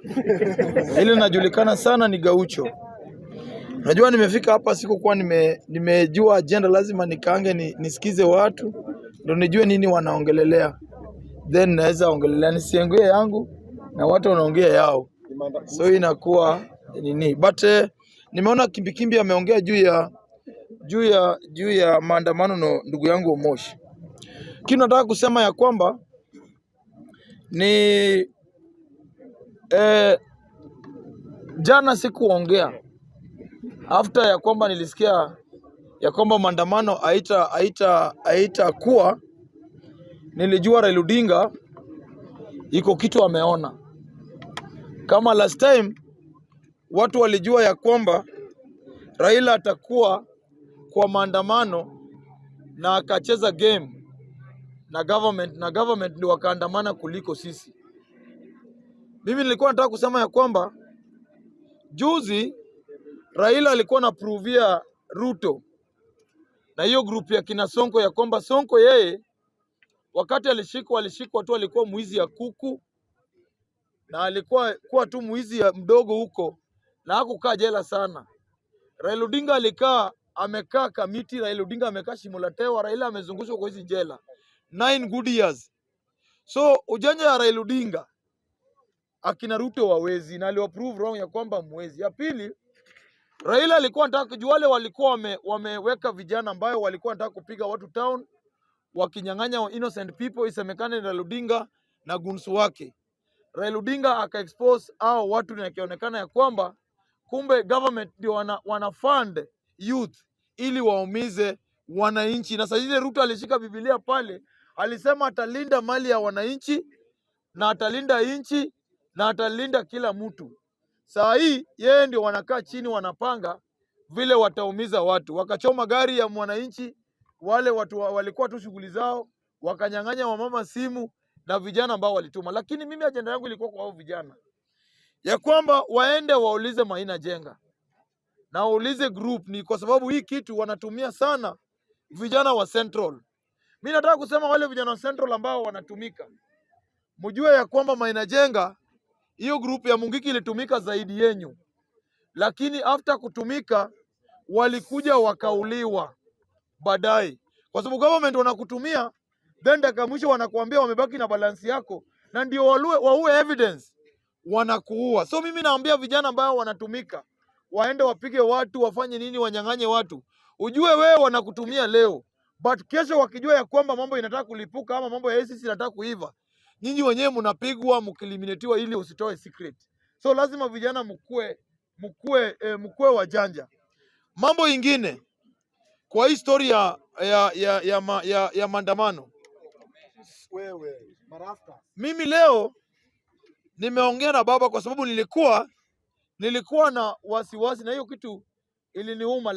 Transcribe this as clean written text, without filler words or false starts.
but ile najulikana sana ni Gaucho. Najua nimefika hapa sikukuwa nimejua agenda, lazima nikaange nisikize watu ndio nijue nini wanaongelelea, then naweza ongelelea, nisiongee yangu na watu wanaongea yao, so inakuwa nini. But nimeona Kimbikimbi ameongea juu ya maandamano na ndugu yangu Omoshi. Kitu nataka kusema ya kwamba ni jana sikuongea after ya kwamba nilisikia ya kwamba maandamano haitakuwa. Nilijua Raila Odinga iko kitu ameona. Kama last time watu walijua ya kwamba Raila atakuwa kwa maandamano na akacheza game na government ndio wakaandamana kuliko sisi. Mimi nilikuwa nataka kusema ya kwamba juzi Raila alikuwa na provia Ruto na hiyo group ya kina Sonko ya kwamba Sonko yeye wakati alishikwa tu alikuwa mwizi ya kuku na alikuwa tu mwizi ya mdogo huko na hakukaa jela sana. Raila Odinga amekaa kamiti, Raila Odinga amekaa shimo la tewa, Raila amezungushwa kwa hizi jela 9 good years. So ujanja ya Raila Odinga akina Ruto wawezi na aliwa prove wrong ya kwamba mwezi. Ya pili, Raila alikuwa anataka kujua wale walikuwa wameweka vijana ambayo walikuwa wanataka kupiga watu town wakinyang'anya innocent people, isemekane Raila Odinga na gunsu wake. Raila Odinga aka-expose hao watu na ikionekana ya kwamba kumbe government ndio wana fund youth ili waumize wananchi. Na sasa Ruto alishika Biblia pale, alisema atalinda mali ya wananchi na atalinda nchi na atalinda kila mtu. Saa hii yeye ndio wanakaa chini wanapanga vile wataumiza watu. Wakachoma gari ya mwananchi, wale watu walikuwa tu shughuli zao, wakanyang'anya wamama simu na vijana ambao walituma. Lakini mimi ajenda yangu ilikuwa kwa hao vijana ya kwamba waende waulize Maina Jenga na waulize group, ni kwa sababu hii kitu wanatumia sana vijana wa Central. Mimi nataka kusema wale vijana wa Central ambao wanatumika, mjue ya kwamba Maina Jenga hiyo group ya Mungiki ilitumika zaidi yenyu, lakini after kutumika walikuja wakauliwa baadaye, kwa sababu government wanakutumia then dakika mwisho wanakuambia wamebaki na balance yako na ndio waue evidence wanakuua. So mimi naambia vijana ambao wanatumika waende wapige watu, wafanye nini, wanyang'anye watu. Ujue wewe wanakutumia leo, but kesho wakijua ya kwamba mambo inataka kulipuka ama mambo ya ACC inataka kuiva, nyinyi wenyewe mnapigwa mkiliminatiwa ili usitoe secret. So lazima vijana mkue wajanja. Mambo ingine kwa historia ya maandamano. Mimi leo nimeongea na baba kwa sababu nilikuwa na wasiwasi na hiyo kitu iliniuma.